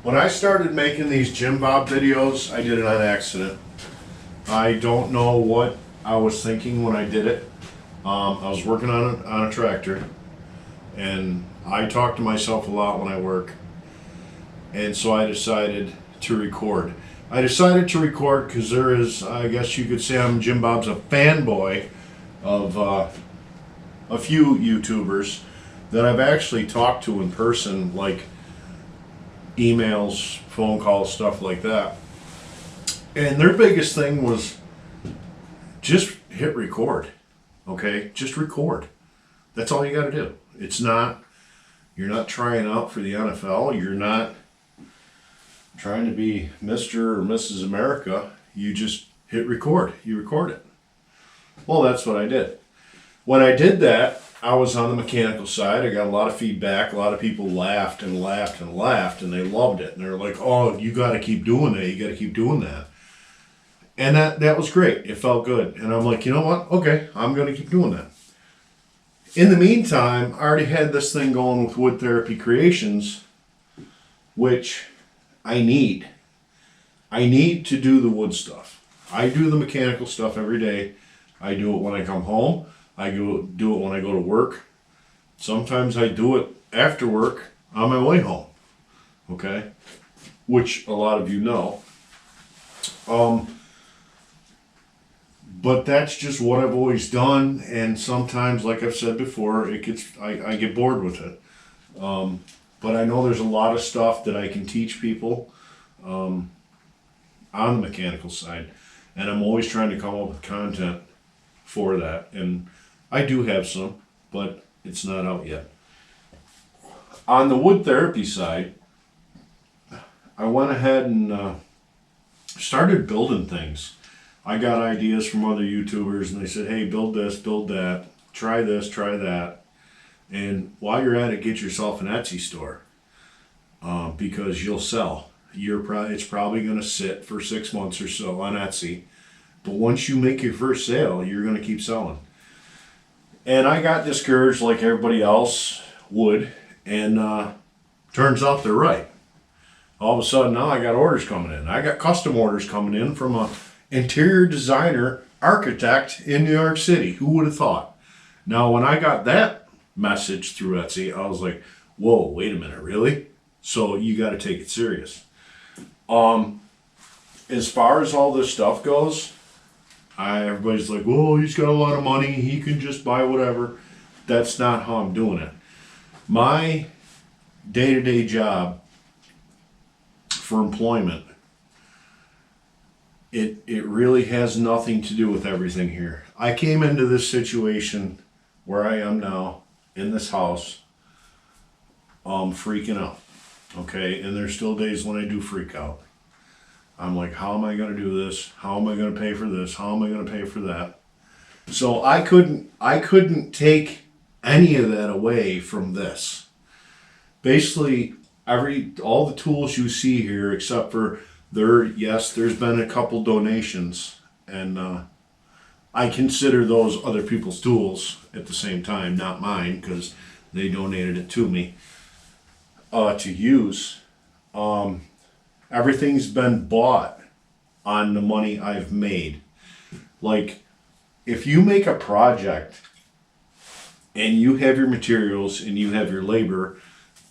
When I started making these Jim Bob videos, I did it on accident. I don't know what I was thinking when I did it. I was working on a tractor, and I talk to myself a lot when I work, and so I decided to record. I decided to record because there is, I guess you could say I'm Jim Bob's a fanboy of a few YouTubers that I've actually talked to in person, like emails, phone calls, stuff like that. And their biggest thing was just hit record. Okay? Just record. That's all you got to do. It's not, you're not trying out for the NFL. You're not trying to be Mr. or Mrs. America. You just hit record. You record it. Well, that's what I did. When I did that, I was on the mechanical side. I got a lot of feedback. A lot of people laughed and laughed and laughed, and they loved it. And they were like, oh, you got to keep doing that. You got to keep doing that. And that was great. It felt good. And I'm like, you know what? Okay, I'm going to keep doing that. In the meantime, I already had this thing going with Wood Therapy Creations, which I need. I need to do the wood stuff. I do the mechanical stuff every day. I do it when I come home. I do it when I go to work. Sometimes I do it after work on my way home. Okay? Which a lot of you know. But that's just what I've always done, and sometimes, like I've said before, I get bored with it. But I know there's a lot of stuff that I can teach people on the mechanical side, and I'm always trying to come up with content for that. And I do have some, but it's not out yet. On the wood therapy side, I went ahead and started building things. I got ideas from other YouTubers, and they said, hey, build this, build that, try this, try that. And while you're at it, get yourself an Etsy store, because you'll sell. It's probably going to sit for 6 months or so on Etsy. But once you make your first sale, you're going to keep selling. And I got discouraged like everybody else would, and turns out they're right. All of a sudden now I got orders coming in. I got custom orders coming in from a interior designer architect in New York City. Who would have thought? Now when I got that message through Etsy, I was like, whoa, wait a minute, really? So you got to take it serious. As far as all this stuff goes, everybody's like, well, he's got a lot of money, he can just buy whatever. That's not how I'm doing it. My day-to-day job for employment, it really has nothing to do with everything here. I came into this situation where I am now in this house, freaking out. Okay, and there's still days when I do freak out. I'm like, how am I going to do this? How am I going to pay for this? How am I going to pay for that? So I couldn't take any of that away from this. Basically, all the tools you see here, except for there's been a couple donations, and I consider those other people's tools at the same time, not mine, because they donated it to me to use. Everything's been bought on the money I've made. Like, if you make a project and you have your materials and you have your labor,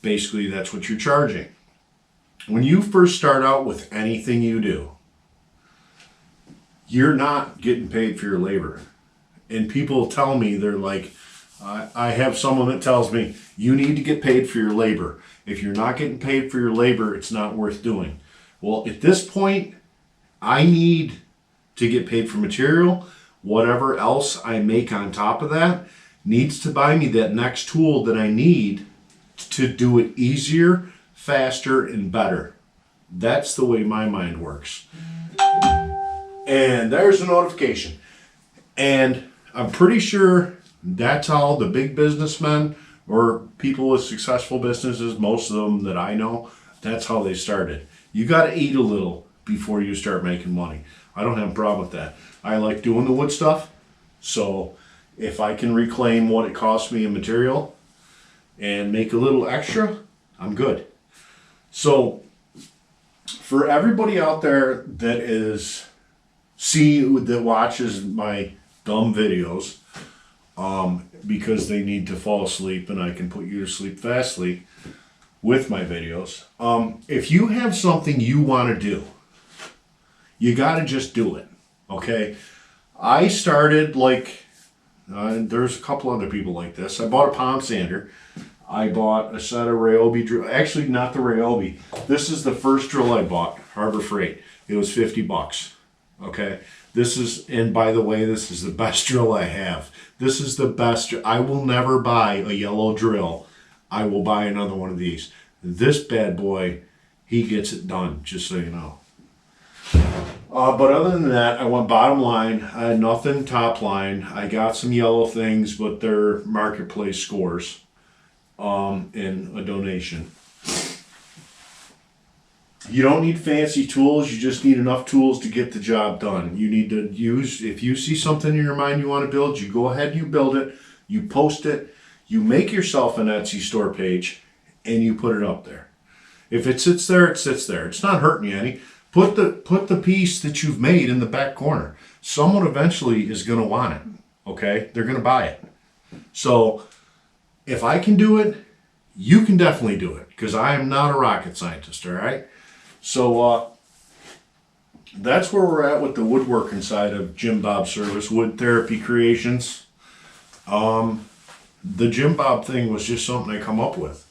basically that's what you're charging. When you first start out with anything you do, you're not getting paid for your labor. And people tell me, they're like, I have someone that tells me, you need to get paid for your labor. If you're not getting paid for your labor, it's not worth doing. Well, at this point, I need to get paid for material. Whatever else I make on top of that needs to buy me that next tool that I need to do it easier, faster, and better. That's the way my mind works. And there's a notification. And I'm pretty sure that's how the big businessmen or people with successful businesses, most of them that I know, that's how they started. You got to eat a little before you start making money. I don't have a problem with that. I like doing the wood stuff. So if I can reclaim what it costs me in material and make a little extra, I'm good. So For everybody out there that watches my dumb videos, because they need to fall asleep and I can put you to sleep fastly with my videos. If you have something you want to do, you got to just do it. Okay. I started there's a couple other people like this. I bought a palm sander. I bought a set of Ryobi drill. Actually, not the Ryobi. This is the first drill I bought, Harbor Freight. It was $50. Okay. And by the way, this is the best drill I have. This is the best. I will never buy a yellow drill. I will buy another one of these. This bad boy, he gets it done, just so you know. But other than that, I went bottom line. I had nothing top line. I got some yellow things, but they're marketplace scores in a donation. You don't need fancy tools. You just need enough tools to get the job done. You need to if you see something in your mind you want to build, you go ahead and you build it. You post it. You make yourself an Etsy store page, and you put it up there. If it sits there, it sits there. It's not hurting you any. Put the piece that you've made in the back corner. Someone eventually is going to want it. Okay? They're going to buy it. So if I can do it, you can definitely do it, because I am not a rocket scientist, all right? So that's where we're at with the woodworking side of Jim Bob Service, Wood Therapy Creations. The Jim Bob thing was just something I come up with.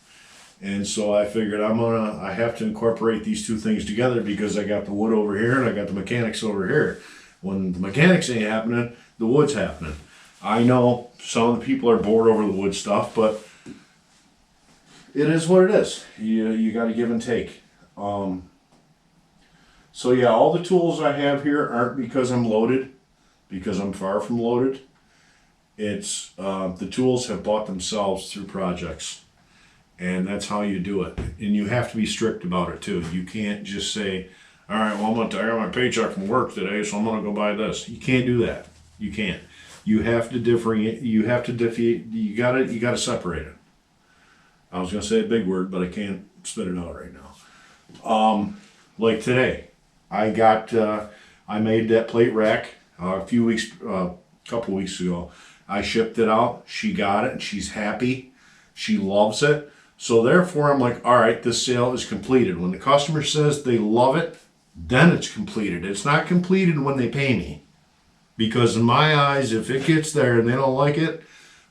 And so I figured I have to incorporate these two things together, because I got the wood over here and I got the mechanics over here. When the mechanics ain't happening, the wood's happening. I know some of the people are bored over the wood stuff, but it is what it is. You got to give and take. So yeah, all the tools I have here aren't because I'm loaded, because I'm far from loaded. It's the tools have bought themselves through projects. And that's how you do it. And you have to be strict about it too. You can't just say, all right, well, I got my paycheck from work today, so I'm going to go buy this. You can't do that. You can't. You have to differentiate. You got to separate it. I was going to say a big word, but I can't spit it out right now. Like today, I made that plate rack a couple weeks ago. I shipped it out. She got it and she's happy. She loves it. So therefore, I'm like, all right, this sale is completed. When the customer says they love it, then it's completed. It's not completed when they pay me. Because in my eyes, if it gets there and they don't like it,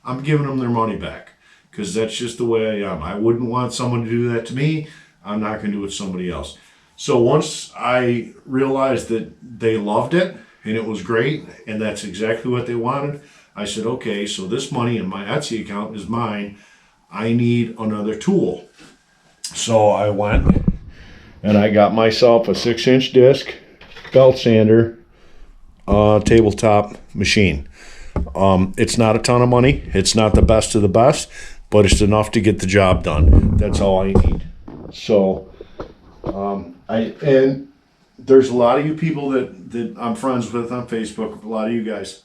I'm giving them their money back. Because that's just the way I am. I wouldn't want someone to do that to me. I'm not going to do it to somebody else. So once I realized that they loved it and it was great and that's exactly what they wanted, I said, okay, so this money in my Etsy account is mine. I need another tool. So I went and I got myself a 6-inch disc belt sander tabletop machine. It's not a ton of money. It's not the best of the best, but it's enough to get the job done. That's all I need. So and there's a lot of you people that I'm friends with on Facebook, a lot of you guys.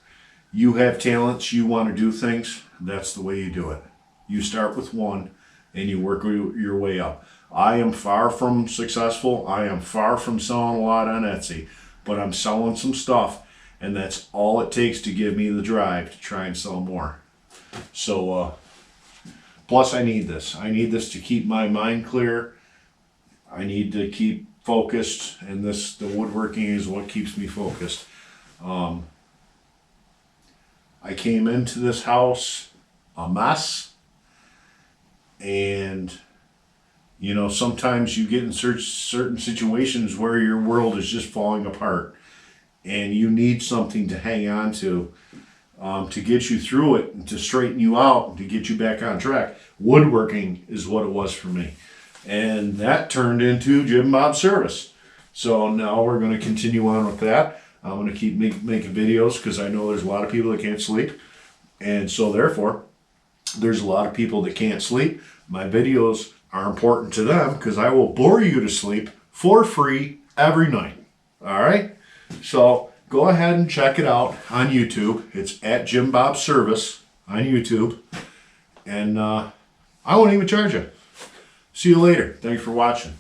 You have talents, you want to do things, that's the way you do it. You start with one and you work your way up. I am far from successful. I am far from selling a lot on Etsy, but I'm selling some stuff, and that's all it takes to give me the drive to try and sell more. So, plus I need this. I need this to keep my mind clear. I need to keep focused, and the woodworking is what keeps me focused. I came into this house a mess. And, sometimes you get in certain situations where your world is just falling apart and you need something to hang on to get you through it and to straighten you out and to get you back on track. Woodworking is what it was for me. And that turned into Jim Bob Service. So now we're going to continue on with that. I'm going to keep making videos because I know there's a lot of people that can't sleep. And so therefore, there's a lot of people that can't sleep. My videos are important to them because I will bore you to sleep for free every night. All right? So go ahead and check it out on YouTube. It's at Jim Bob Service on YouTube. And I won't even charge you. See you later. Thanks for watching.